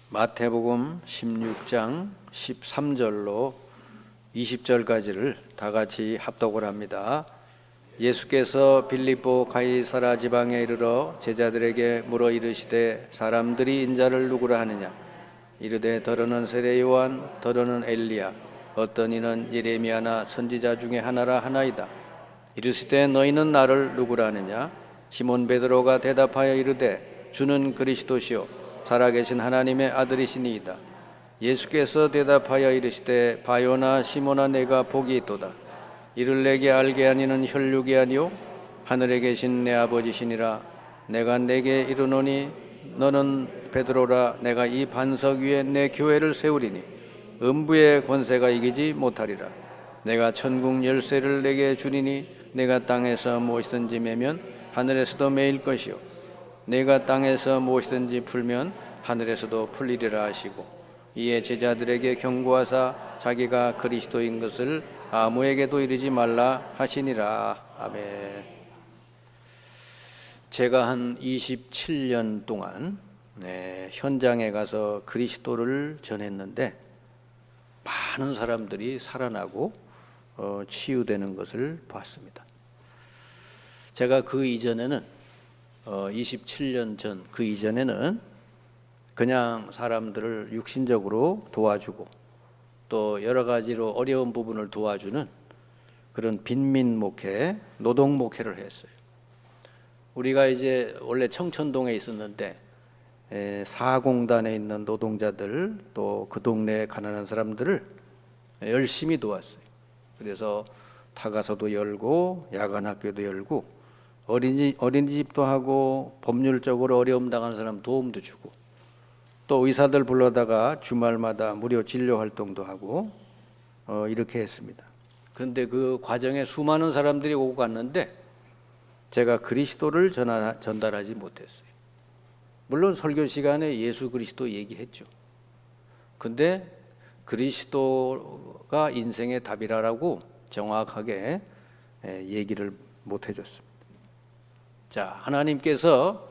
마태복음 16장 13절로 20절까지를 다 같이 합독을 합니다. 예수께서 빌립보 가이사라 지방에 이르러 제자들에게 물어 이르시되 사람들이 인자를 누구라 하느냐? 이르되 더러는 세례 요한, 더러는 엘리야, 어떤 이는 예레미야나 선지자 중에 하나라 하나이다. 이르시되 너희는 나를 누구라 하느냐? 시몬 베드로가 대답하여 이르되 주는 그리스도시요 살아계신 하나님의 아들이시니이다. 예수께서 대답하여 이르시되 바요나 시몬아 내가 복이 있도다. 이를 내게 알게 하니는 혈육이 아니요 하늘에 계신 내 아버지시니라. 내가 내게 이르노니 너는 베드로라. 내가 이 반석 위에 내 교회를 세우리니 음부의 권세가 이기지 못하리라. 내가 천국 열쇠를 내게 주리니 내가 땅에서 무엇이든지 매면 하늘에서도 매일 것이요 내가 땅에서 무엇이든지 풀면 하늘에서도 풀리리라 하시고, 이에 제자들에게 경고하사 자기가 그리스도인 것을 아무에게도 이르지 말라 하시니라. 아멘. 제가 한 27년 동안 현장에 가서 그리스도를 전했는데 많은 사람들이 살아나고 치유되는 것을 봤습니다. 제가 그 이전에는 27년 전 그 이전에는 그냥 사람들을 육신적으로 도와주고 또 여러 가지로 어려운 부분을 도와주는 그런 빈민 목회, 노동 목회를 했어요. 우리가 이제 원래 청천동에 있었는데 사공단에 있는 노동자들 또 그 동네에 가난한 사람들을 열심히 도왔어요. 그래서 타가서도 열고 야간 학교도 열고 어린이집도 하고 법률적으로 어려움 당한 사람 도움도 주고 또 의사들 불러다가 주말마다 무료 진료 활동도 하고 이렇게 했습니다. 그런데 그 과정에 수많은 사람들이 오고 갔는데 제가 그리스도를 전달하지 못했어요. 물론 설교 시간에 예수 그리스도 얘기했죠. 근데 그리스도가 인생의 답이라고 정확하게 얘기를 못 해줬습니다. 자, 하나님께서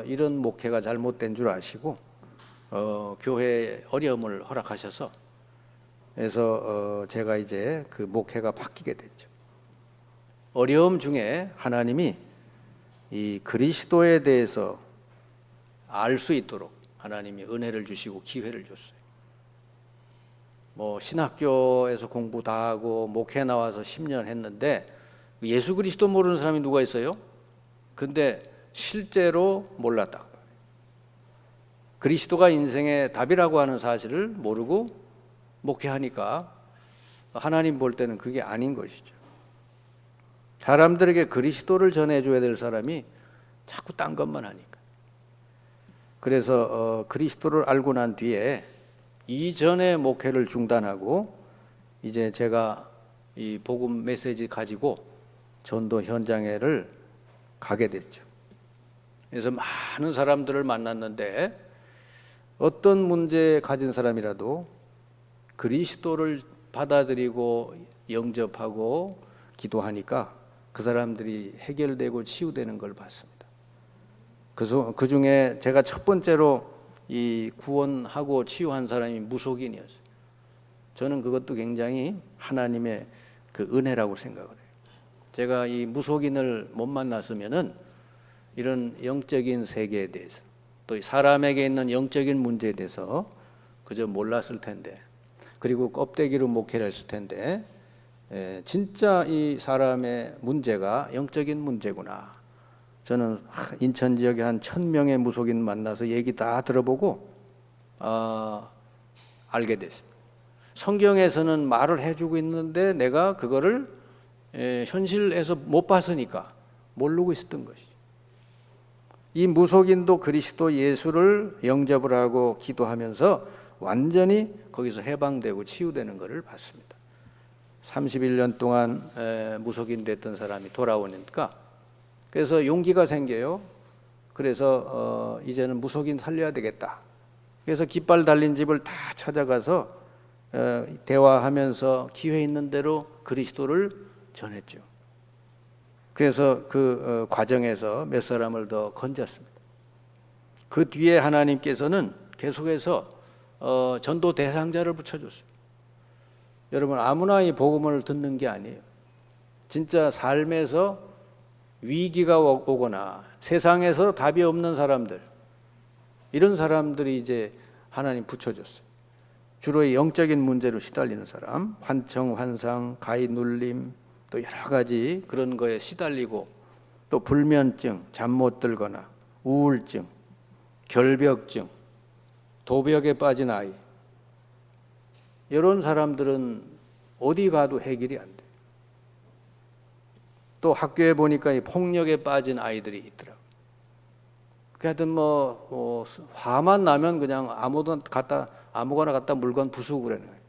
이런 목회가 잘못된 줄 아시고 교회에 어려움을 허락하셔서 그래서 제가 이제 그 목회가 바뀌게 됐죠. 어려움 중에 하나님이 이 그리스도에 대해서 알 수 있도록 하나님이 은혜를 주시고 기회를 줬어요. 뭐 신학교에서 공부 다 하고 목회 나와서 10년 했는데 예수 그리스도 모르는 사람이 누가 있어요? 근데 실제로 몰랐다. 그리스도가 인생의 답이라고 하는 사실을 모르고 목회하니까 하나님 볼 때는 그게 아닌 것이죠. 사람들에게 그리스도를 전해줘야 될 사람이 자꾸 딴 것만 하니까. 그래서 그리스도를 알고 난 뒤에 이전의 목회를 중단하고 이제 제가 이 복음 메시지 가지고 전도 현장에를 가게 됐죠. 그래서 많은 사람들을 만났는데 어떤 문제 가진 사람이라도 그리스도를 받아들이고 영접하고 기도하니까 그 사람들이 해결되고 치유되는 걸 봤습니다. 그 중에 제가 첫 번째로 이 구원하고 치유한 사람이 무속인이었어요. 저는 그것도 굉장히 하나님의 그 은혜라고 생각을 해요. 제가 이 무속인을 못 만났으면은 이런 영적인 세계에 대해서 또 사람에게 있는 영적인 문제에 대해서 그저 몰랐을 텐데 그리고 껍데기로 목회를 했을 텐데 진짜 이 사람의 문제가 영적인 문제구나. 저는 인천 지역에 한 1000명의 무속인 만나서 얘기 다 들어보고 알게 됐습니다. 성경에서는 말을 해주고 있는데 내가 그거를 현실에서 못 봤으니까 모르고 있었던 것이죠. 이 무속인도 그리스도 예수를 영접을 하고 기도하면서 완전히 거기서 해방되고 치유되는 것을 봤습니다. 31년 동안 무속인 됐던 사람이 돌아오니까 그래서 용기가 생겨요. 그래서 이제는 무속인 살려야 되겠다. 그래서 깃발 달린 집을 다 찾아가서 대화하면서 기회 있는 대로 그리스도를 전했죠. 그래서 그 과정에서 몇 사람을 더 건졌습니다. 그 뒤에 하나님께서는 계속해서 전도 대상자를 붙여줬어요. 여러분, 아무나 이 복음을 듣는 게 아니에요. 진짜 삶에서 위기가 오거나 세상에서 답이 없는 사람들, 이런 사람들이 이제 하나님 붙여줬어요. 주로 영적인 문제로 시달리는 사람, 환청, 환상, 가히 눌림, 또 여러 가지 그런 거에 시달리고, 또 불면증, 잠 못 들거나 우울증, 결벽증, 도벽에 빠진 아이, 이런 사람들은 어디 가도 해결이 안 돼요. 또 학교에 보니까 이 폭력에 빠진 아이들이 있더라고요. 하여튼 화만 나면 그냥 아무거나 갖다 물건 부수고 그러는 거예요.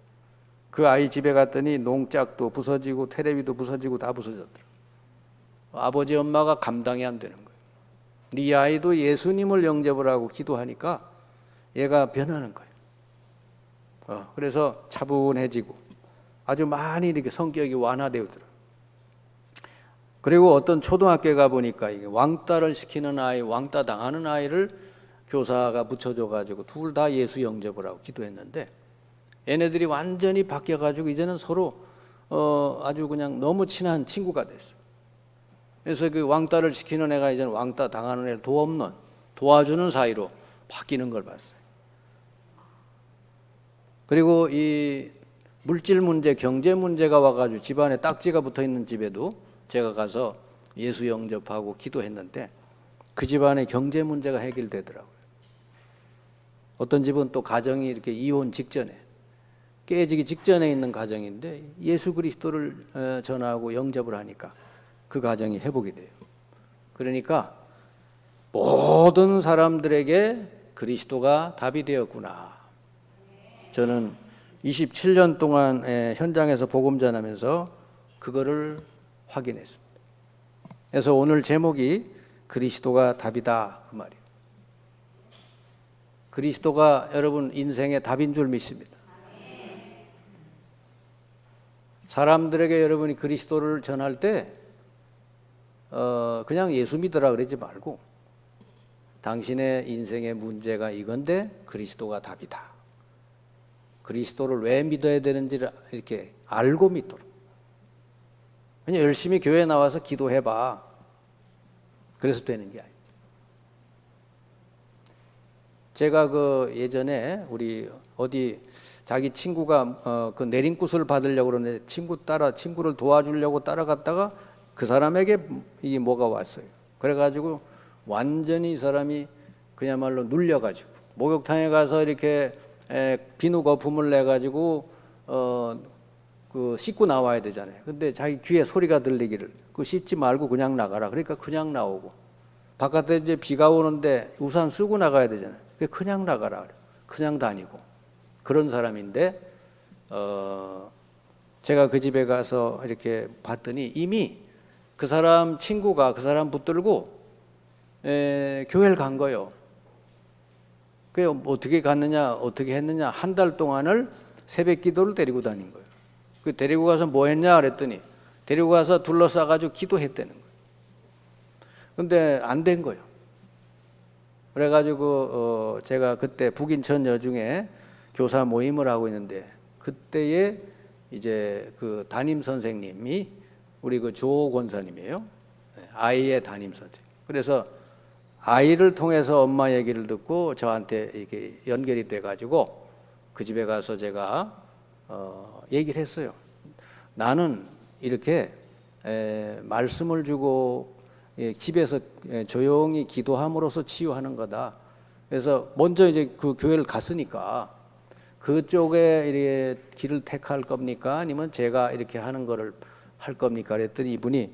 그 아이 집에 갔더니 농짝도 부서지고 테레비도 부서지고 다 부서졌더라고요. 아버지 엄마가 감당이 안 되는 거예요. 네 아이도 예수님을 영접을 하고 기도하니까 얘가 변하는 거예요. 그래서 차분해지고 아주 많이 이렇게 성격이 완화되더라고요. 그리고 어떤 초등학교에 가보니까 이게 왕따를 시키는 아이, 왕따 당하는 아이를 교사가 붙여줘가지고 둘 다 예수 영접을 하고 기도했는데, 얘네들이 완전히 바뀌어가지고 이제는 서로 아주 그냥 너무 친한 친구가 됐어요. 그래서 그 왕따를 시키는 애가 이제는 왕따 당하는 애를 도와주는 사이로 바뀌는 걸 봤어요. 그리고 이 물질 문제, 경제 문제가 와가지고 집안에 딱지가 붙어 있는 집에도 제가 가서 예수 영접하고 기도했는데 그 집안의 경제 문제가 해결되더라고요. 어떤 집은 또 가정이 이렇게 이혼 직전에, 깨지기 직전에 있는 가정인데 예수 그리스도를 전하고 영접을 하니까 그 가정이 회복이 돼요. 그러니까 모든 사람들에게 그리스도가 답이 되었구나. 저는 27년 동안 현장에서 복음 전하면서 그거를 확인했습니다. 그래서 오늘 제목이 그리스도가 답이다, 그 말이에요. 그리스도가 여러분 인생의 답인 줄 믿습니다. 사람들에게 여러분이 그리스도를 전할 때 그냥 예수 믿으라 그러지 말고 당신의 인생의 문제가 이건데 그리스도가 답이다. 그리스도를 왜 믿어야 되는지를 이렇게 알고 믿도록. 그냥 열심히 교회 나와서 기도해봐. 그래서 되는 게 아니에요. 제가 그 예전에 우리 어디 자기 친구가 그 내린굿을 받으려고 그러는데 친구를 도와주려고 따라갔다가 그 사람에게 이 뭐가 왔어요. 그래가지고 완전히 이 사람이 그야말로 눌려가지고 목욕탕에 가서 이렇게 비누 거품을 내가지고 그 씻고 나와야 되잖아요. 근데 자기 귀에 소리가 들리기를 그 씻지 말고 그냥 나가라. 그러니까 그냥 나오고, 바깥에 이제 비가 오는데 우산 쓰고 나가야 되잖아요. 그냥 나가라. 그냥 다니고 그런 사람인데 제가 그 집에 가서 이렇게 봤더니 이미 그 사람 친구가 그 사람 붙들고 교회를 간 거예요. 그게 어떻게 갔느냐, 어떻게 했느냐, 한 달 동안을 새벽 기도를 데리고 다닌 거예요. 그 데리고 가서 뭐 했냐 그랬더니 데리고 가서 둘러싸가지고 기도했다는 거예요. 근데 안 된 거예요. 그래가지고 제가 그때 북인천 여중에 교사 모임을 하고 있는데 그때에 이제 그 담임 선생님이 우리 그 조 권사님이에요. 아이의 담임 선생. 그래서 아이를 통해서 엄마 얘기를 듣고 저한테 이렇게 연결이 돼가지고 그 집에 가서 제가 얘기를 했어요. 나는 이렇게 말씀을 주고 집에서 조용히 기도함으로써 치유하는 거다. 그래서 먼저 이제 그 교회를 갔으니까 그쪽에 이렇게 길을 택할 겁니까? 아니면 제가 이렇게 하는 거를 할 겁니까? 그랬더니 이분이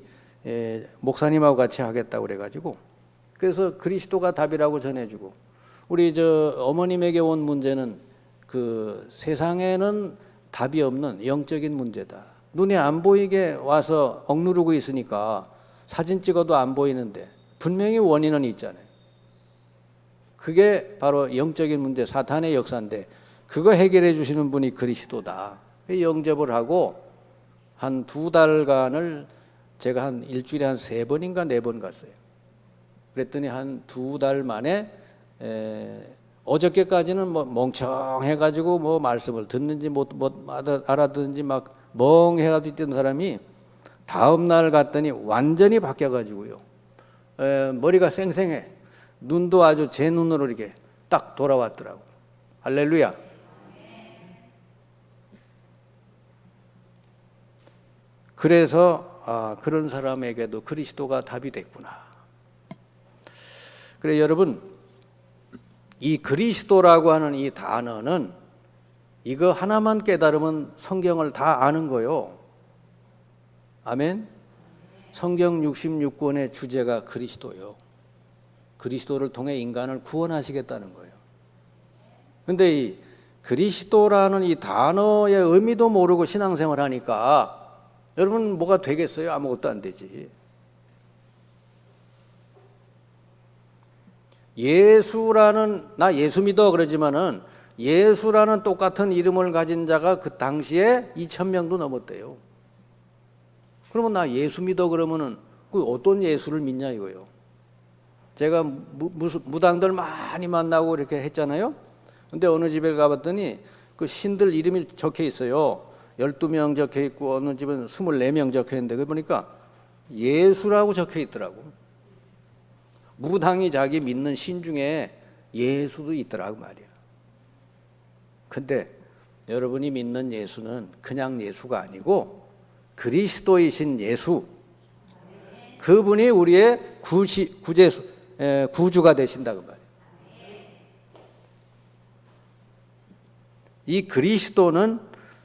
목사님하고 같이 하겠다고 그래가지고 그래서 그리스도가 답이라고 전해주고, 우리 저 어머님에게 온 문제는 그 세상에는 답이 없는 영적인 문제다. 눈에 안 보이게 와서 억누르고 있으니까 사진 찍어도 안 보이는데 분명히 원인은 있잖아요. 그게 바로 영적인 문제, 사탄의 역사인데 그거 해결해 주시는 분이 그리스도다. 영접을 하고 한 2달간을 제가 한 일주일에 한 3번인가 4번 갔어요. 그랬더니 한 2달 만에 어저께까지는 뭐 멍청해가지고 뭐 말씀을 듣는지 못 알아듣는지 막 멍해가지고 있던 사람이 다음 날 갔더니 완전히 바뀌어가지고요. 머리가 쌩쌩해. 눈도 아주 제 눈으로 이렇게 딱 돌아왔더라고. 할렐루야. 그래서 그런 사람에게도 그리스도가 답이 됐구나. 그래 여러분, 이 그리스도라고 하는 이 단어는 이거 하나만 깨달으면 성경을 다 아는 거요. 아멘. 성경 66권의 주제가 그리스도요. 그리스도를 통해 인간을 구원하시겠다는 거예요. 근데 이 그리스도라는 이 단어의 의미도 모르고 신앙생활 하니까 여러분 뭐가 되겠어요? 아무것도 안 되지. 예수라는, 나 예수 믿어 그러지만은 예수라는 똑같은 이름을 가진 자가 그 당시에 2,000명도 넘었대요. 그러면 나 예수 믿어 그러면은 그 어떤 예수를 믿냐 이거요. 제가 무당들 많이 만나고 이렇게 했잖아요. 근데 어느 집에 가봤더니 그 신들 이름이 적혀 있어요. 12명 적혀 있고 어느 집은 24명 적혀 있는데 그 보니까 예수라고 적혀 있더라고. 무당이 자기 믿는 신 중에 예수도 있더라고 말이야. 근데 여러분이 믿는 예수는 그냥 예수가 아니고 그리스도이신 예수, 그분이 우리의 구주가 되신다고 말이에요. 이 그리스도는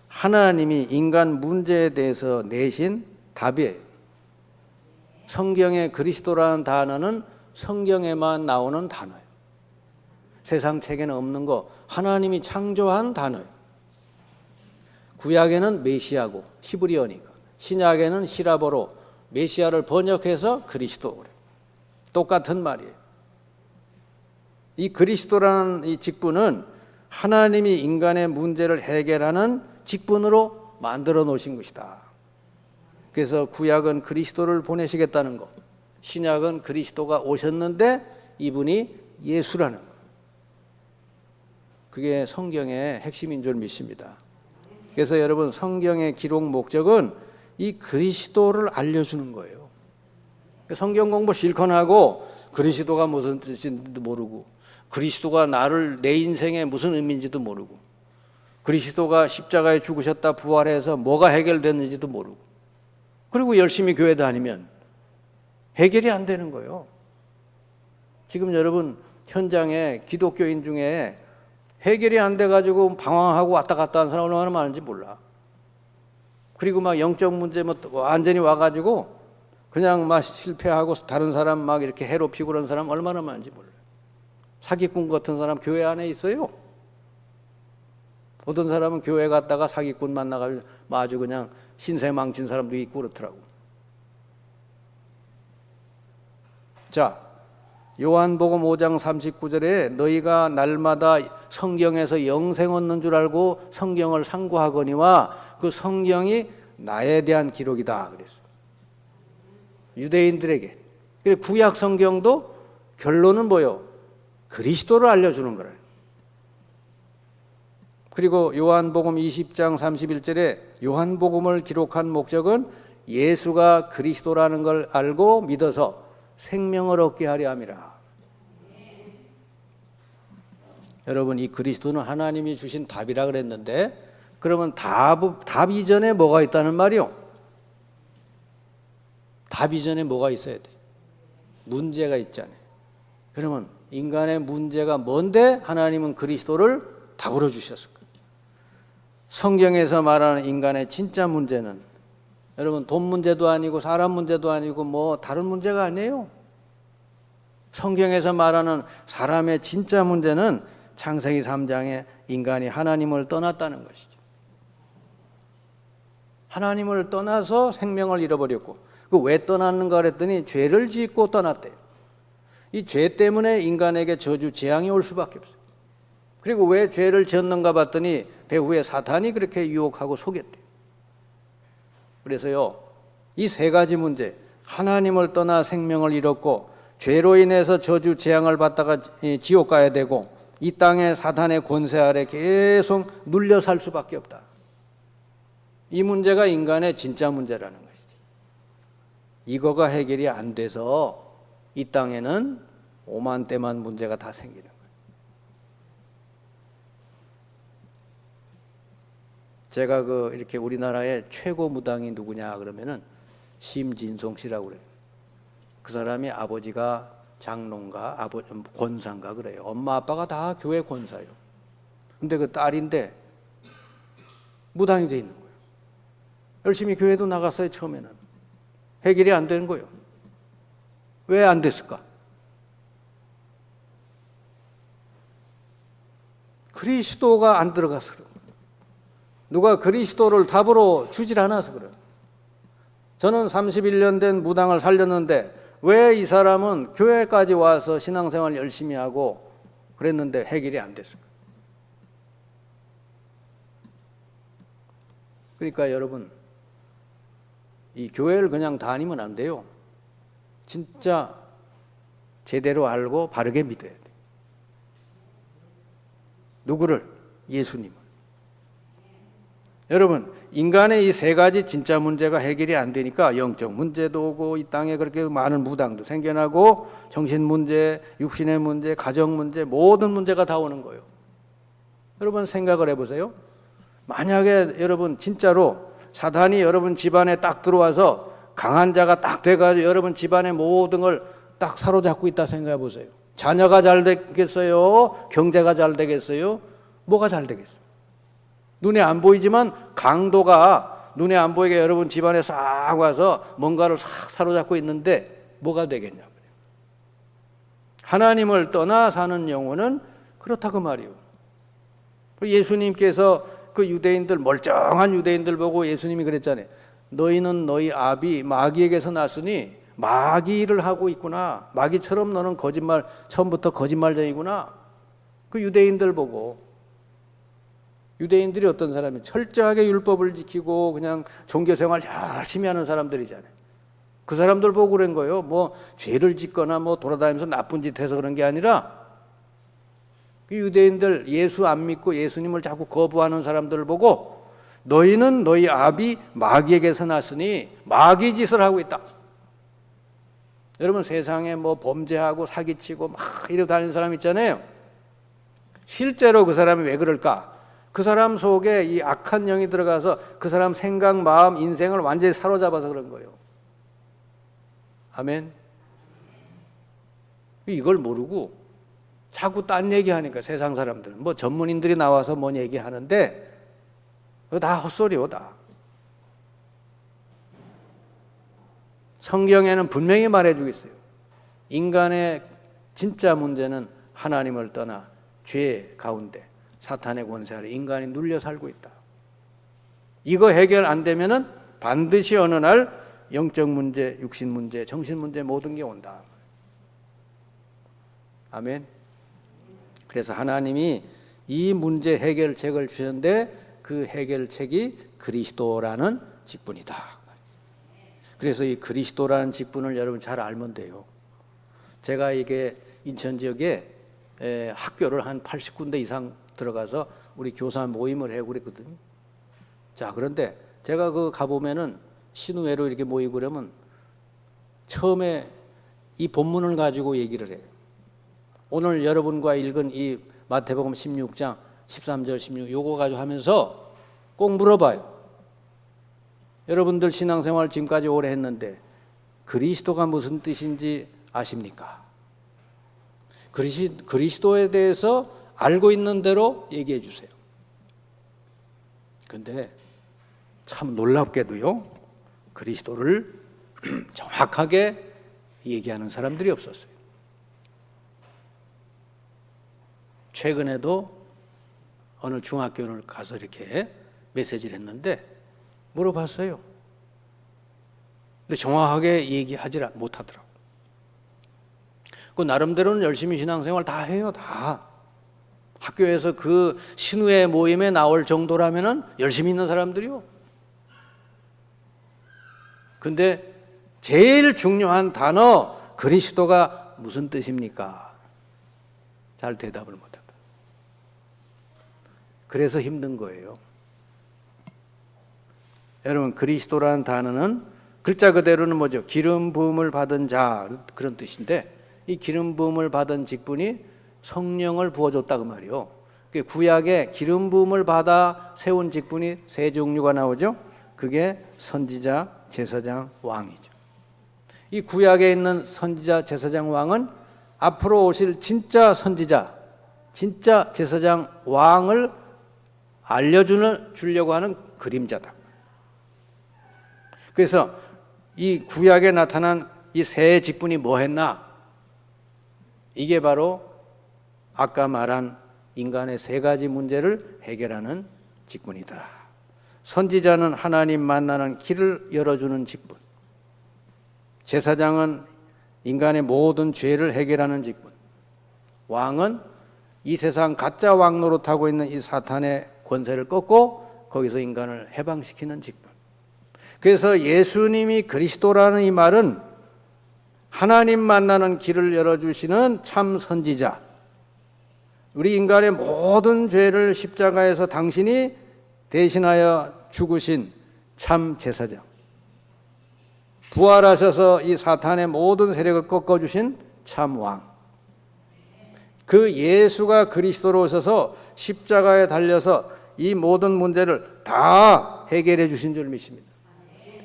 하나님이 인간 문제에 대해서 내신 답이에요. 성경의 그리스도라는 단어는 성경에만 나오는 단어예요. 세상 책에는 없는 거 하나님이 창조한 단어예요. 구약에는 메시아고 히브리어니까, 신약에는 히라보로 메시아를 번역해서 그리스도 그래요. 똑같은 말이에요. 이 그리스도라는 이 직분은 하나님이 인간의 문제를 해결하는 직분으로 만들어 놓으신 것이다. 그래서 구약은 그리스도를 보내시겠다는 것, 신약은 그리스도가 오셨는데 이분이 예수라는 것. 그게 성경의 핵심인 줄 믿습니다. 그래서 여러분 성경의 기록 목적은 이 그리스도를 알려주는 거예요. 성경 공부 실컷 하고 그리스도가 무슨 뜻인지도 모르고, 그리스도가 내 인생에 무슨 의미인지도 모르고, 그리스도가 십자가에 죽으셨다 부활해서 뭐가 해결됐는지도 모르고, 그리고 열심히 교회 다니면 해결이 안 되는 거예요. 지금 여러분 현장에 기독교인 중에 해결이 안 돼가지고 방황하고 왔다 갔다 하는 사람 얼마나 많은지 몰라. 그리고 막 영적 문제 완전히 와가지고 그냥 막 실패하고 다른 사람 막 이렇게 해롭히고 그런 사람 얼마나 많은지 몰라. 사기꾼 같은 사람 교회 안에 있어요. 어떤 사람은 교회 갔다가 사기꾼 만나가지고 아주 그냥 신세 망친 사람도 있고 그렇더라고. 자, 요한복음 5장 39절에 너희가 날마다 성경에서 영생 얻는 줄 알고 성경을 상고하거니와 그 성경이 나에 대한 기록이다 그랬어요. 유대인들에게. 그래서 구약 성경도 결론은 뭐요? 그리스도를 알려주는 거예요. 그리고 요한복음 20장 31절에 요한복음을 기록한 목적은 예수가 그리스도라는 걸 알고 믿어서 생명을 얻게 하려 함이라. 여러분 이 그리스도는 하나님이 주신 답이라 그랬는데, 그러면 답 이전에 뭐가 있다는 말이요? 답 이전에 뭐가 있어야 돼? 문제가 있잖아요. 그러면 인간의 문제가 뭔데 하나님은 그리스도를 답으로 주셨을까? 성경에서 말하는 인간의 진짜 문제는 여러분 돈 문제도 아니고 사람 문제도 아니고 뭐 다른 문제가 아니에요. 성경에서 말하는 사람의 진짜 문제는 창세기 3장에 인간이 하나님을 떠났다는 것이죠. 하나님을 떠나서 생명을 잃어버렸고, 그 왜 떠났는가 그랬더니 죄를 짓고 떠났대요. 이 죄 때문에 인간에게 저주 재앙이 올 수밖에 없어요. 그리고 왜 죄를 지었는가 봤더니 배후에 사탄이 그렇게 유혹하고 속였대요. 그래서요, 이 세 가지 문제, 하나님을 떠나 생명을 잃었고 죄로 인해서 저주 재앙을 받다가 지옥 가야 되고, 이 땅의 사탄의 권세 아래 계속 눌려 살 수밖에 없다. 이 문제가 인간의 진짜 문제라는 것이지. 이거가 해결이 안 돼서 이 땅에는 오만때만 문제가 다 생기는 거예요. 제가 이렇게 우리나라의 최고 무당이 누구냐 그러면은 심진송 씨라고 그래요. 그 사람이 아버지가 장로인가 권사인가 그래요. 엄마 아빠가 다 교회 권사예요. 근데 그 딸인데 무당이 돼 있는 거예요. 열심히 교회도 나갔어요. 처음에는 해결이 안 되는 거예요. 왜 안 됐을까? 그리스도가 안 들어가서 그래요. 누가 그리스도를 답으로 주질 않아서 그래요. 저는 31년 된 무당을 살렸는데 왜 이 사람은 교회까지 와서 신앙생활 열심히 하고 그랬는데 해결이 안 됐을까? 그러니까 여러분, 이 교회를 그냥 다니면 안 돼요. 진짜 제대로 알고 바르게 믿어야 돼요. 누구를? 예수님을. 여러분, 인간의 이 세 가지 진짜 문제가 해결이 안 되니까 영적 문제도 오고 이 땅에 그렇게 많은 무당도 생겨나고 정신 문제, 육신의 문제, 가정 문제, 모든 문제가 다 오는 거예요. 여러분 생각을 해보세요. 만약에 여러분 진짜로 사탄이 여러분 집안에 딱 들어와서 강한 자가 딱 돼가지고 여러분 집안의 모든 걸 딱 사로잡고 있다 생각해 보세요. 자녀가 잘 되겠어요? 경제가 잘 되겠어요? 뭐가 잘 되겠어요? 눈에 안 보이지만 강도가 눈에 안 보이게 여러분 집안에 싹 와서 뭔가를 싹 사로잡고 있는데 뭐가 되겠냐고요. 하나님을 떠나 사는 영혼은 그렇다고 말이요. 예수님께서 그 유대인들, 멀쩡한 유대인들 보고 예수님이 그랬잖아요. 너희는 너희 아비 마귀에게서 났으니 마귀를 하고 있구나. 마귀처럼 너는 거짓말, 처음부터 거짓말쟁이구나. 그 유대인들 보고, 유대인들이 어떤 사람이 철저하게 율법을 지키고 그냥 종교생활 열심히 하는 사람들이잖아요. 그 사람들 보고 그런 거예요. 뭐 죄를 짓거나 뭐 돌아다니면서 나쁜 짓 해서 그런 게 아니라 그 유대인들 예수 안 믿고 예수님을 자꾸 거부하는 사람들을 보고 너희는 너희 아비 마귀에게서 났으니 마귀 짓을 하고 있다. 여러분 세상에 뭐 범죄하고 사기치고 막 이러고 다니는 사람 있잖아요. 실제로 그 사람이 왜 그럴까? 그 사람 속에 이 악한 영이 들어가서 그 사람 생각, 마음, 인생을 완전히 사로잡아서 그런 거예요. 아멘. 이걸 모르고 자꾸 딴 얘기하니까 세상 사람들은 뭐 전문인들이 나와서 뭔 얘기하는데 그거 다 헛소리요 다. 성경에는 분명히 말해주고 있어요. 인간의 진짜 문제는 하나님을 떠나 죄 가운데 사탄의 권세 아래 인간이 눌려 살고 있다. 이거 해결 안 되면은 반드시 어느 날 영적 문제, 육신 문제, 정신 문제 모든 게 온다. 아멘. 그래서 하나님이 이 문제 해결책을 주셨는데 그 해결책이 그리스도라는 직분이다. 그래서 이 그리스도라는 직분을 여러분 잘 알면 돼요. 제가 이게 인천 지역에 학교를 한 80군데 이상 들어가서 우리 교사 모임을 하고 그랬거든요. 자, 그런데 제가 가보면은 신우회로 이렇게 모이고 그러면 처음에 이 본문을 가지고 얘기를 해요. 오늘 여러분과 읽은 이 마태복음 16장 13절 16 요거 가지고 하면서 꼭 물어봐요. 여러분들 신앙생활 지금까지 오래 했는데 그리스도가 무슨 뜻인지 아십니까? 그리스도에 대해서 알고 있는 대로 얘기해 주세요. 근데 참 놀랍게도요, 그리스도를 정확하게 얘기하는 사람들이 없었어요. 최근에도 어느 중학교를 가서 이렇게 메시지를 했는데 물어봤어요. 근데 정확하게 얘기하지 못하더라고요. 그 나름대로는 열심히 신앙생활 다 해요, 다. 학교에서 그 신우회 모임에 나올 정도라면은 열심히 있는 사람들이요. 근데 제일 중요한 단어 그리스도가 무슨 뜻입니까? 잘 대답을 못한다. 그래서 힘든 거예요. 여러분, 그리스도라는 단어는 글자 그대로는 뭐죠? 기름 부음을 받은 자, 그런 뜻인데, 이 기름 부음을 받은 직분이 성령을 부어줬다 그 말이요. 구약에 기름 부음을 받아 세운 직분이 세 종류가 나오죠. 그게 선지자, 제사장, 왕이죠. 이 구약에 있는 선지자, 제사장, 왕은 앞으로 오실 진짜 선지자, 진짜 제사장, 왕을 알려주려고 하는 그림자다. 그래서 이 구약에 나타난 이 세 직분이 뭐 했나? 이게 바로 아까 말한 인간의 세 가지 문제를 해결하는 직분이더라. 선지자는 하나님 만나는 길을 열어주는 직분, 제사장은 인간의 모든 죄를 해결하는 직분, 왕은 이 세상 가짜 왕 노릇하고 있는 이 사탄의 권세를 꺾고 거기서 인간을 해방시키는 직분. 그래서 예수님이 그리스도라는 이 말은 하나님 만나는 길을 열어주시는 참 선지자, 우리 인간의 모든 죄를 십자가에서 당신이 대신하여 죽으신 참 제사장, 부활하셔서 이 사탄의 모든 세력을 꺾어주신 참 왕, 그 예수가 그리스도로 오셔서 십자가에 달려서 이 모든 문제를 다 해결해 주신 줄 믿습니다.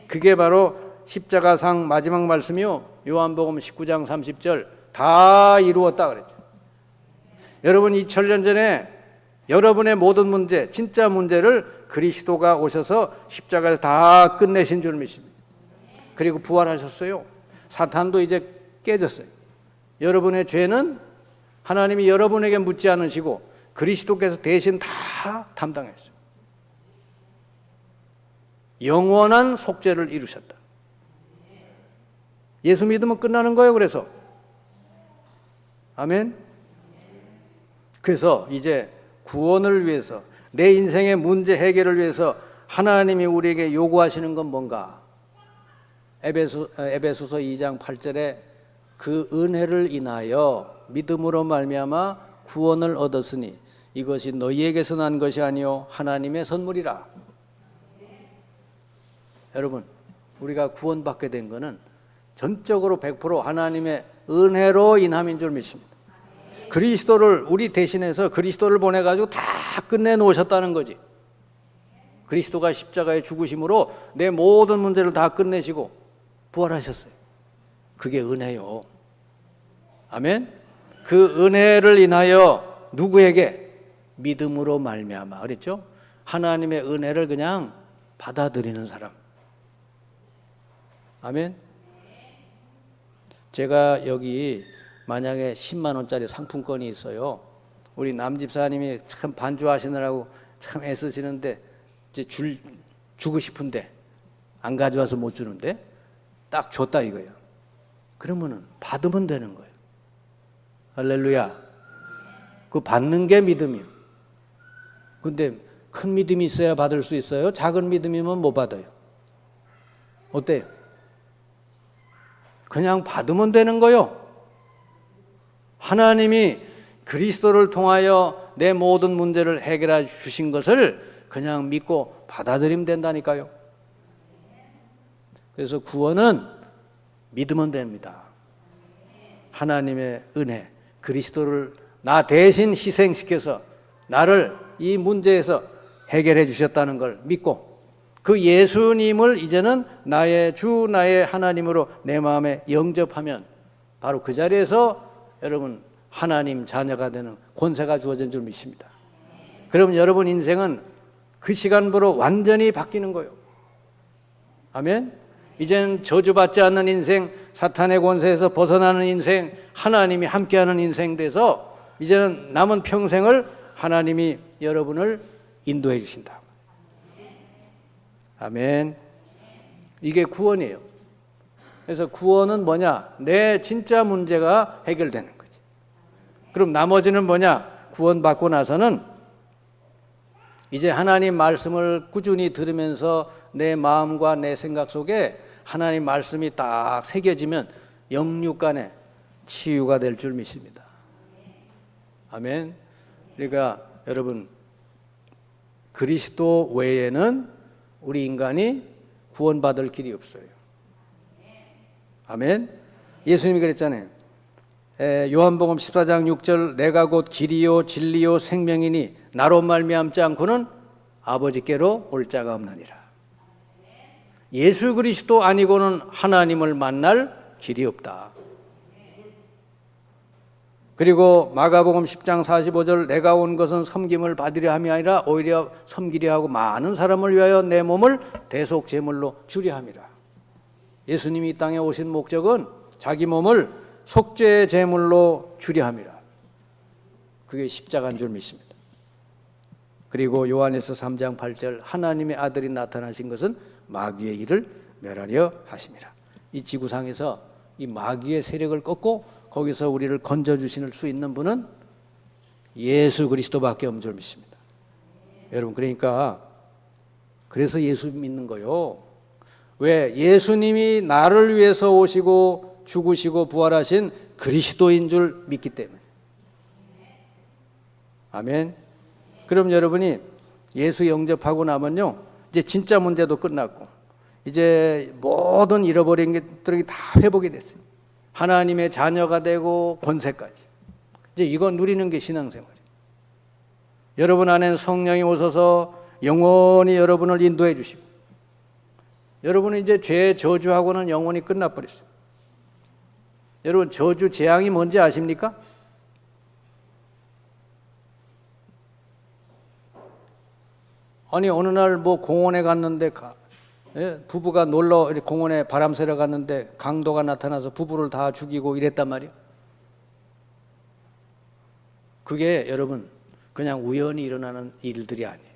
그게 바로 십자가상 마지막 말씀이요, 요한복음 19장 30절 다 이루었다 그랬죠. 여러분, 2000년 전에 여러분의 모든 문제, 진짜 문제를 그리스도가 오셔서 십자가에서 다 끝내신 줄 믿습니다. 그리고 부활하셨어요. 사탄도 이제 깨졌어요. 여러분의 죄는 하나님이 여러분에게 묻지 않으시고 그리스도께서 대신 다 담당했어요. 영원한 속죄를 이루셨다. 예수 믿으면 끝나는 거예요. 그래서 아멘. 그래서 이제 구원을 위해서, 내 인생의 문제 해결을 위해서 하나님이 우리에게 요구하시는 건 뭔가? 에베소서 2장 8절에 그 은혜를 인하여 믿음으로 말미암아 구원을 얻었으니 이것이 너희에게서 난 것이 아니요 하나님의 선물이라. 여러분, 우리가 구원받게 된 것은 전적으로 100% 하나님의 은혜로 인함인 줄 믿습니다. 그리스도를 우리 대신해서 그리스도를 보내가지고 다 끝내놓으셨다는 거지. 그리스도가 십자가에 죽으심으로 내 모든 문제를 다 끝내시고 부활하셨어요. 그게 은혜요. 아멘. 그 은혜를 인하여 누구에게? 믿음으로 말미암아 그랬죠. 하나님의 은혜를 그냥 받아들이는 사람. 아멘. 제가 여기 만약에 10만 원짜리 상품권이 있어요. 우리 남집사님이 참 반주하시느라고 참 애쓰시는데 이제 주고 싶은데 안 가져와서 못 주는데 딱 줬다 이거예요. 그러면은 받으면 되는 거예요. 할렐루야. 그 받는 게 믿음이에요. 근데 큰 믿음이 있어야 받을 수 있어요. 작은 믿음이면 못 받아요. 어때요? 그냥 받으면 되는 거요. 하나님이 그리스도를 통하여 내 모든 문제를 해결해 주신 것을 그냥 믿고 받아들이면 된다니까요. 그래서 구원은 믿으면 됩니다. 하나님의 은혜, 그리스도를 나 대신 희생시켜서 나를 이 문제에서 해결해 주셨다는 걸 믿고 그 예수님을 이제는 나의 주, 나의 하나님으로 내 마음에 영접하면 바로 그 자리에서 여러분 하나님 자녀가 되는 권세가 주어진 줄 믿습니다. 그러면 여러분 인생은 그 시간부로 완전히 바뀌는 거예요. 아멘. 이제는 저주받지 않는 인생, 사탄의 권세에서 벗어나는 인생, 하나님이 함께하는 인생 돼서 이제는 남은 평생을 하나님이 여러분을 인도해 주신다. 아멘. 이게 구원이에요. 그래서 구원은 뭐냐? 내 진짜 문제가 해결되는 거지. 그럼 나머지는 뭐냐? 구원받고 나서는 이제 하나님 말씀을 꾸준히 들으면서 내 마음과 내 생각 속에 하나님 말씀이 딱 새겨지면 영육간에 치유가 될 줄 믿습니다. 아멘. 그러니까 여러분 그리스도 외에는 우리 인간이 구원받을 길이 없어요. 아멘. 예수님이 그랬잖아요. 요한복음 14장 6절 내가 곧 길이요 진리요 생명이니 나로 말미암지 않고는 아버지께로 올 자가 없느니라. 예수 그리스도 아니고는 하나님을 만날 길이 없다. 그리고 마가복음 10장 45절 내가 온 것은 섬김을 받으려 함이 아니라 오히려 섬기려 하고 많은 사람을 위하여 내 몸을 대속 제물로 주려 함이라. 예수님이 이 땅에 오신 목적은 자기 몸을 속죄 제물로 주려 함이라. 그게 십자가인 줄 믿습니다. 그리고 요한에서 3장 8절 하나님의 아들이 나타나신 것은 마귀의 일을 멸하려 하심이라. 이 지구상에서 이 마귀의 세력을 꺾고 거기서 우리를 건져주실 수 있는 분은 예수 그리스도밖에 없는 줄 믿습니다. 여러분, 그러니까 그래서 예수 믿는 거요. 왜? 예수님이 나를 위해서 오시고 죽으시고 부활하신 그리스도인 줄 믿기 때문에. 아멘. 그럼 여러분이 예수 영접하고 나면요, 이제 진짜 문제도 끝났고 이제 모든 잃어버린 것들이 다 회복이 됐어요. 하나님의 자녀가 되고 권세까지. 이제 이거 누리는 게 신앙생활이에요. 여러분 안에는 성령이 오셔서 영원히 여러분을 인도해 주시고, 여러분은 이제 죄 저주하고는 영원히 끝나버렸어요. 여러분, 저주 재앙이 뭔지 아십니까? 아니 어느 날 뭐 공원에 갔는데 부부가 놀러 공원에 바람 쐬러 갔는데 강도가 나타나서 부부를 다 죽이고 이랬단 말이에요. 그게 여러분 그냥 우연히 일어나는 일들이 아니에요.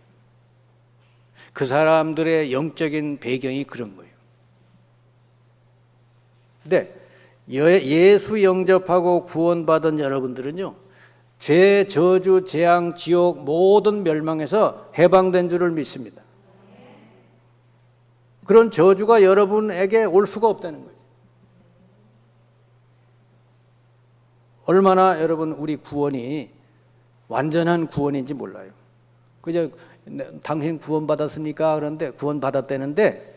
그 사람들의 영적인 배경이 그런 거예요. 근데 예수 영접하고 구원받은 여러분들은요, 죄, 저주, 재앙, 지옥 모든 멸망에서 해방된 줄을 믿습니다. 그런 저주가 여러분에게 올 수가 없다는 거죠. 얼마나 여러분 우리 구원이 완전한 구원인지 몰라요. 그저 당신 구원받았습니까? 그런데 구원받았다는데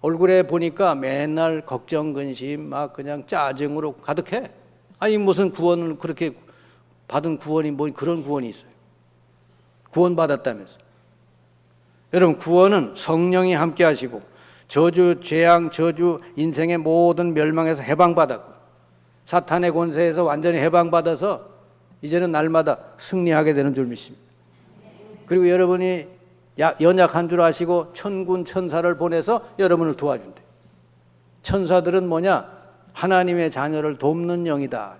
얼굴에 보니까 맨날 걱정, 근심, 막 그냥 짜증으로 가득해. 아니 무슨 구원을 그렇게 받은 구원이 뭐 그런 구원이 있어요. 구원받았다면서. 여러분, 구원은 성령이 함께 하시고 저주, 재앙, 저주, 인생의 모든 멸망에서 해방받았고 사탄의 권세에서 완전히 해방받아서 이제는 날마다 승리하게 되는 줄 믿습니다. 그리고 여러분이 연약한 줄 아시고 천군 천사를 보내서 여러분을 도와준대. 천사들은 뭐냐? 하나님의 자녀를 돕는 영이다.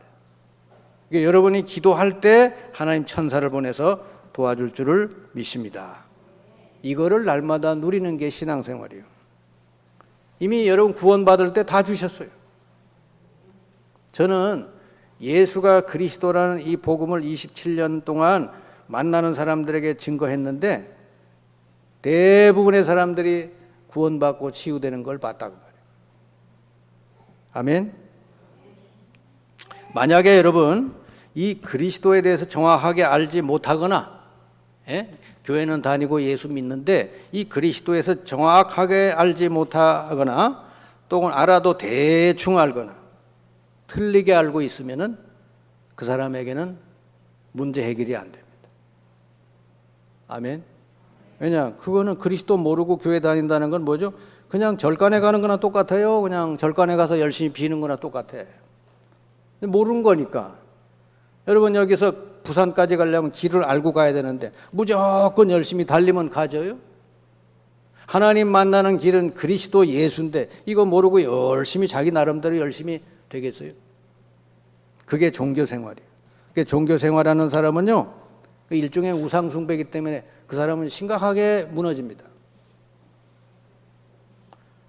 그러니까 여러분이 기도할 때 하나님 천사를 보내서 도와줄 줄을 믿습니다. 이거를 날마다 누리는 게 신앙생활이에요. 이미 여러분 구원받을 때 다 주셨어요. 저는 예수가 그리스도라는 이 복음을 27년 동안 만나는 사람들에게 증거했는데 대부분의 사람들이 구원받고 치유되는 걸 봤다고 말해요. 아멘. 만약에 여러분 이 그리스도에 대해서 정확하게 알지 못하거나 교회는 다니고 예수 믿는데 이 그리스도에서 정확하게 알지 못하거나 또는 알아도 대충 알거나 틀리게 알고 있으면은 그 사람에게는 문제 해결이 안 됩니다. 아멘. 왜냐? 그거는 그리스도 모르고 교회 다닌다는 건 뭐죠? 그냥 절간에 가는 거나 똑같아요. 그냥 절간에 가서 열심히 비는 거나 똑같아. 모르는 거니까. 여러분 여기서 부산까지 가려면 길을 알고 가야 되는데 무조건 열심히 달리면 가져요? 하나님 만나는 길은 그리스도 예수인데 이거 모르고 열심히 자기 나름대로 열심히 되겠어요? 그게 종교 생활이에요. 그게 종교 생활하는 사람은요, 일종의 우상 숭배이기 때문에 그 사람은 심각하게 무너집니다.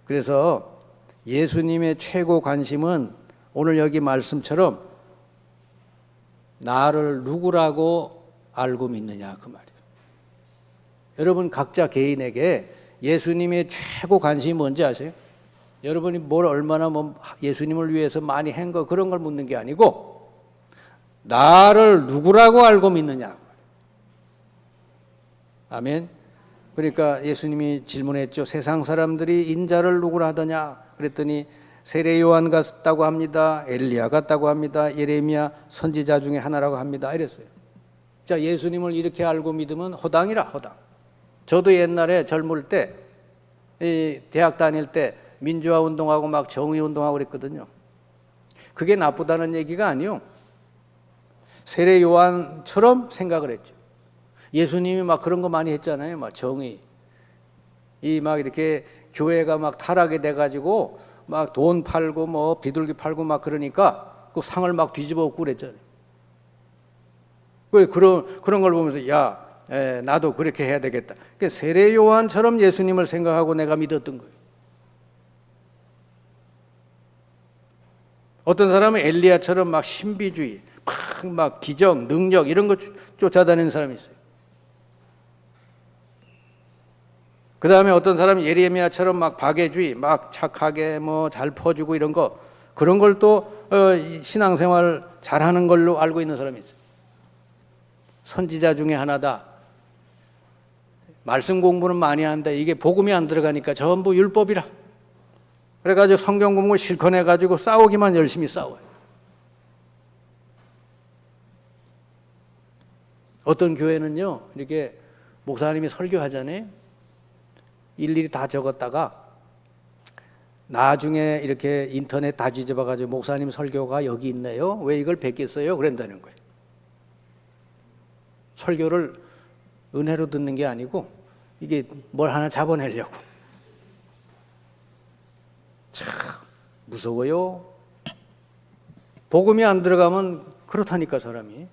그래서 예수님의 최고 관심은 오늘 여기 말씀처럼 나를 누구라고 알고 믿느냐 그 말이에요. 여러분 각자 개인에게 예수님의 최고 관심이 뭔지 아세요? 여러분이 뭘 얼마나 예수님을 위해서 많이 한 거 그런 걸 묻는 게 아니고 나를 누구라고 알고 믿느냐. 아멘. 그러니까 예수님이 질문했죠. 세상 사람들이 인자를 누구라 하더냐? 그랬더니 세례 요한 같다고 합니다. 엘리야 같다고 합니다. 예레미야 선지자 중에 하나라고 합니다. 이랬어요. 자, 예수님을 이렇게 알고 믿으면 허당이라, 허당. 저도 옛날에 젊을 때, 대학 다닐 때 민주화 운동하고 막 정의 운동하고 그랬거든요. 그게 나쁘다는 얘기가 아니요. 세례 요한처럼 생각을 했죠. 예수님이 막 그런 거 많이 했잖아요. 막 정의. 막 이렇게 교회가 막 타락이 돼가지고 막 돈 팔고 뭐 비둘기 팔고 막 그러니까 그 상을 막 뒤집어 엎고 그랬잖아요. 그런 걸 보면서 나도 그렇게 해야 되겠다. 그러니까 세례 요한처럼 예수님을 생각하고 내가 믿었던 거예요. 어떤 사람은 엘리야처럼 막 신비주의, 막 기적, 능력 이런 거 쫓아다니는 사람이 있어요. 그 다음에 어떤 사람은 예레미야처럼 막 박애주의, 막 착하게 뭐 잘 퍼주고 이런 거, 그런 걸 또 신앙생활 잘하는 걸로 알고 있는 사람이 있어요. 선지자 중에 하나다. 말씀 공부는 많이 한다. 이게 복음이 안 들어가니까 전부 율법이라. 그래가지고 성경 공부 실컷 해가지고 싸우기만 열심히 싸워요. 어떤 교회는요, 이렇게 목사님이 설교하잖아요. 일일이 다 적었다가 나중에 이렇게 인터넷 다 뒤집어가지고 목사님 설교가 여기 있네요. 왜 이걸 뵙겠어요? 그런다는 거예요. 설교를 은혜로 듣는 게 아니고 이게 뭘 하나 잡아내려고. 참 무서워요. 복음이 안 들어가면 그렇다니까 사람이.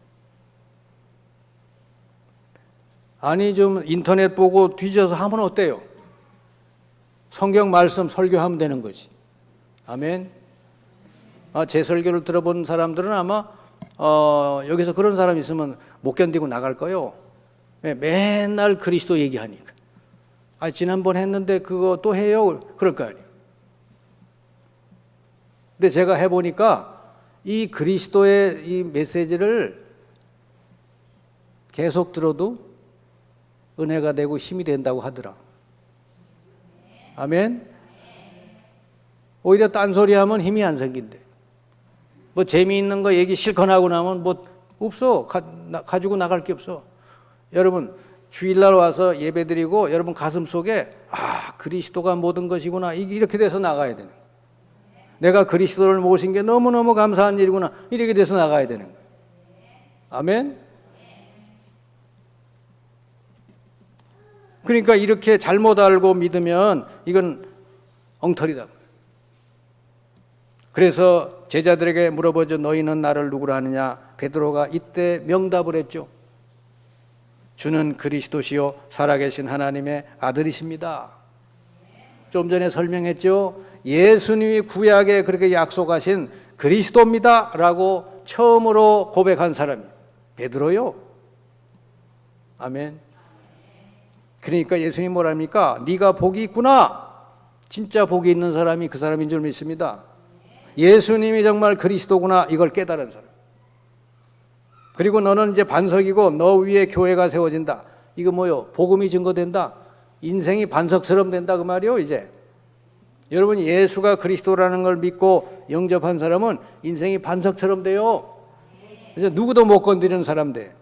아니 좀 인터넷 보고 뒤져서 하면 어때요? 성경 말씀 설교하면 되는 거지. 아멘. 제 설교를 들어본 사람들은 아마 여기서 그런 사람 있으면 못 견디고 나갈 거요. 맨날 그리스도 얘기하니까. 지난번 했는데 그거 또 해요? 그럴 거 아니에요. 근데 제가 해보니까 이 그리스도의 이 메시지를 계속 들어도 은혜가 되고 힘이 된다고 하더라. 아멘. 오히려 딴소리 하면 힘이 안 생긴대. 뭐 재미있는 거 얘기 실컷 하고 나면 뭐 없어. 가지고 나갈 게 없어. 여러분 주일날 와서 예배드리고 여러분 가슴 속에 그리스도가 모든 것이구나 이렇게 돼서 나가야 되는 거예요. 내가 그리스도를 모신 게 너무너무 감사한 일이구나 이렇게 돼서 나가야 되는 거예요. 아멘. 그러니까 이렇게 잘못 알고 믿으면 이건 엉터리다. 그래서 제자들에게 물어보죠. 너희는 나를 누구라 하느냐? 베드로가 이때 명답을 했죠. 주는 그리스도시요 살아계신 하나님의 아들이십니다. 좀 전에 설명했죠. 예수님이 구약에 그렇게 약속하신 그리스도입니다 라고 처음으로 고백한 사람이 베드로요. 아멘. 그러니까 예수님 뭐랍니까? 네가 복이 있구나. 진짜 복이 있는 사람이 그 사람인 줄 믿습니다. 예수님이 정말 그리스도구나 이걸 깨달은 사람. 그리고 너는 이제 반석이고 너 위에 교회가 세워진다. 이거 뭐요? 복음이 증거된다. 인생이 반석처럼 된다 그 말이요. 이제 여러분 예수가 그리스도라는 걸 믿고 영접한 사람은 인생이 반석처럼 돼요. 이제 누구도 못 건드리는 사람 돼.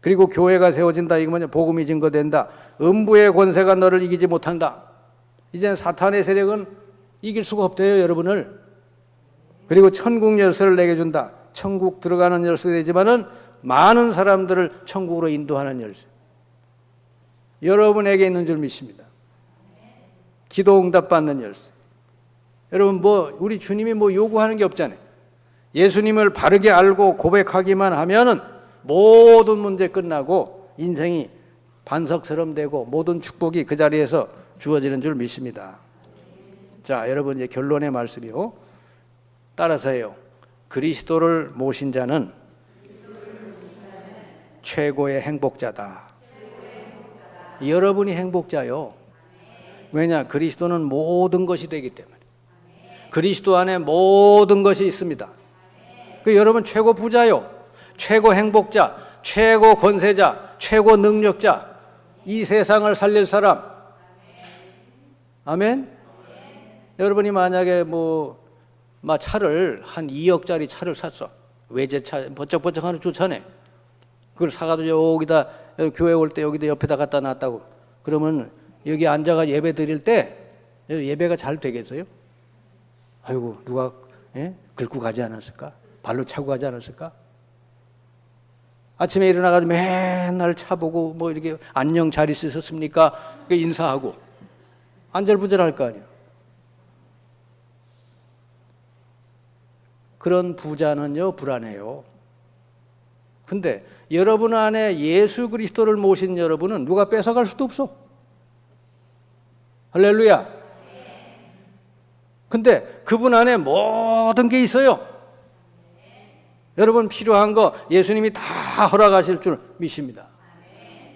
그리고 교회가 세워진다. 이거 뭐냐? 복음이 증거된다. 음부의 권세가 너를 이기지 못한다. 이제 사탄의 세력은 이길 수가 없대요, 여러분을. 그리고 천국 열쇠를 내게 준다. 천국 들어가는 열쇠 되지만은 많은 사람들을 천국으로 인도하는 열쇠. 여러분에게 있는 줄 믿습니다. 기도 응답 받는 열쇠. 여러분 우리 주님이 요구하는 게 없잖아요. 예수님을 바르게 알고 고백하기만 하면은 모든 문제 끝나고 인생이 반석처럼 되고 모든 축복이 그 자리에서 주어지는 줄 믿습니다. 자, 여러분 이제 결론의 말씀이요. 따라서 해요. 그리스도를 모신 자는 최고의 행복자다. 여러분이 행복자요. 왜냐? 그리스도는 모든 것이 되기 때문에. 그리스도 안에 모든 것이 있습니다. 여러분 최고 부자요. 최고 행복자, 최고 권세자, 최고 능력자. 이 세상을 살릴 사람. 아멘. 여러분이 만약에 차를 한 2억짜리 차를 샀어. 외제차 번쩍번쩍하는 좋잖아요. 그걸 사가지고 여기다 교회 올 때 여기다 옆에다 갖다 놨다고. 그러면 여기 앉아가 예배 드릴 때 예배가 잘 되겠어요? 아이고 누가 긁고 가지 않았을까? 발로 차고 가지 않았을까? 아침에 일어나가지고 맨날 차 보고 이렇게 안녕 잘 있으셨습니까? 인사하고 안절부절할 거 아니야. 그런 부자는요 불안해요. 근데 여러분 안에 예수 그리스도를 모신 여러분은 누가 뺏어갈 수도 없어. 할렐루야. 근데 그분 안에 모든 게 있어요. 여러분 필요한 거 예수님이 다 허락하실 줄 믿습니다.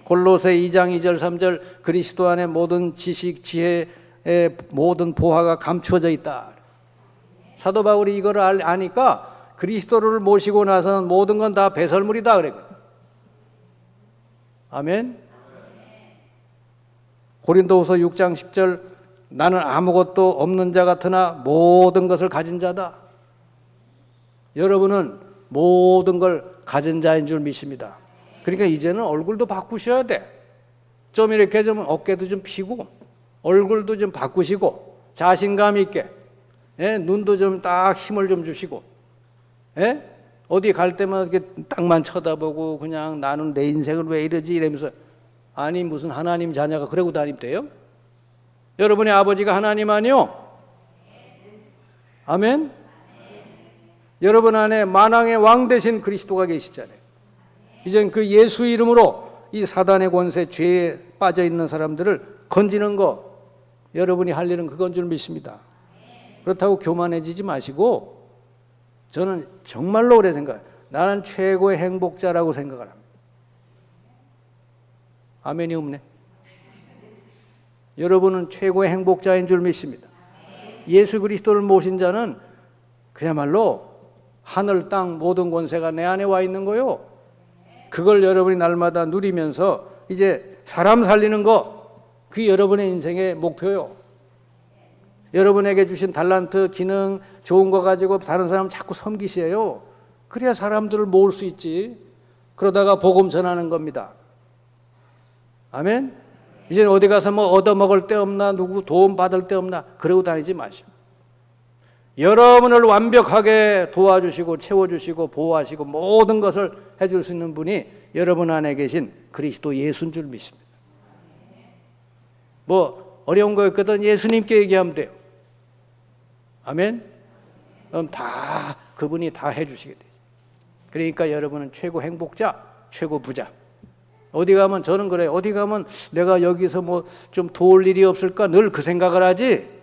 골로새 2장 2절 3절 그리스도 안에 모든 지식 지혜의 모든 보화가 감추어져 있다. 사도 바울이 이거를 아니까 그리스도를 모시고 나서는 모든 건 다 배설물이다 그랬거든요. 아멘. 고린도후서 6장 10절 나는 아무것도 없는 자 같으나 모든 것을 가진 자다. 여러분은 모든 걸 가진 자인 줄 믿습니다. 그러니까 이제는 얼굴도 바꾸셔야 돼. 좀 이렇게 좀 어깨도 좀 피고 얼굴도 좀 바꾸시고 자신감 있게 눈도 좀 딱 힘을 좀 주시고 어디 갈 때만 이렇게 땅만 쳐다보고 그냥 나는 내 인생을 왜 이러지 이러면서 아니 무슨 하나님 자녀가 그러고 다니대요? 여러분의 아버지가 하나님 아니요? 아멘? 여러분 안에 만왕의 왕 되신 그리스도가 계시잖아요. 이젠 그 예수 이름으로 이 사단의 권세, 죄에 빠져 있는 사람들을 건지는 거 여러분이 할 일은 그건 줄 믿습니다. 그렇다고 교만해지지 마시고 저는 정말로 오래 생각해요. 나는 최고의 행복자라고 생각을 합니다. 아멘이 없네. 여러분은 최고의 행복자인 줄 믿습니다. 예수 그리스도를 모신 자는 그야말로 하늘 땅 모든 권세가 내 안에 와 있는 거요. 그걸 여러분이 날마다 누리면서 이제 사람 살리는 거, 그게 여러분의 인생의 목표요. 여러분에게 주신 달란트, 기능, 좋은 거 가지고 다른 사람 자꾸 섬기세요. 그래야 사람들을 모을 수 있지. 그러다가 복음 전하는 겁니다. 아멘? 이제 어디 가서 얻어먹을 데 없나, 누구 도움 받을 데 없나, 그러고 다니지 마시고. 여러분을 완벽하게 도와주시고 채워주시고 보호하시고 모든 것을 해줄 수 있는 분이 여러분 안에 계신 그리스도 예수인 줄 믿습니다. 어려운 거 있거든 예수님께 얘기하면 돼요. 아멘? 그럼 다 그분이 다 해주시게 돼요. 그러니까 여러분은 최고 행복자, 최고 부자. 어디 가면 저는 그래요. 어디 가면 내가 여기서 좀 도울 일이 없을까 늘 그 생각을 하지.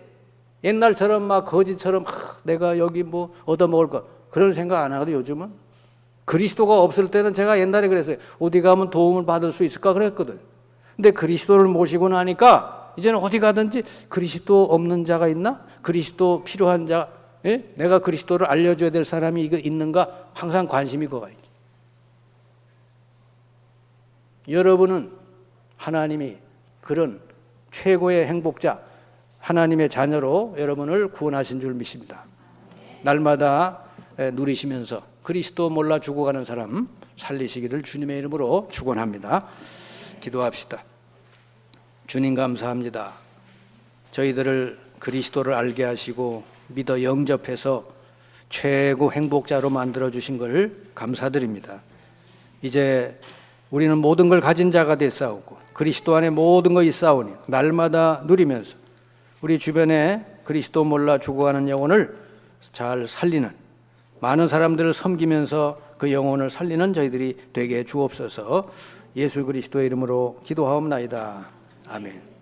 옛날처럼 막 거지처럼 내가 여기 얻어먹을 거 그런 생각 안 하거든요. 요즘은 그리스도가 없을 때는 제가 옛날에 그랬어요. 어디 가면 도움을 받을 수 있을까 그랬거든. 근데 그리스도를 모시고 나니까 이제는 어디 가든지 그리스도 없는 자가 있나? 그리스도 필요한 자, 내가 그리스도를 알려줘야 될 사람이 있는가? 항상 관심이 거가 있죠. 여러분은 하나님이 그런 최고의 행복자, 하나님의 자녀로 여러분을 구원하신 줄 믿습니다. 날마다 누리시면서 그리스도 몰라 죽어가는 사람 살리시기를 주님의 이름으로 축원합니다. 기도합시다. 주님 감사합니다. 저희들을 그리스도를 알게 하시고 믿어 영접해서 최고 행복자로 만들어주신 걸 감사드립니다. 이제 우리는 모든 걸 가진 자가 됐사오고 그리스도 안에 모든 거 있사오니 날마다 누리면서 우리 주변에 그리스도 몰라 죽어가는 영혼을 잘 살리는 많은 사람들을 섬기면서 그 영혼을 살리는 저희들이 되게 주옵소서. 예수 그리스도의 이름으로 기도하옵나이다. 아멘.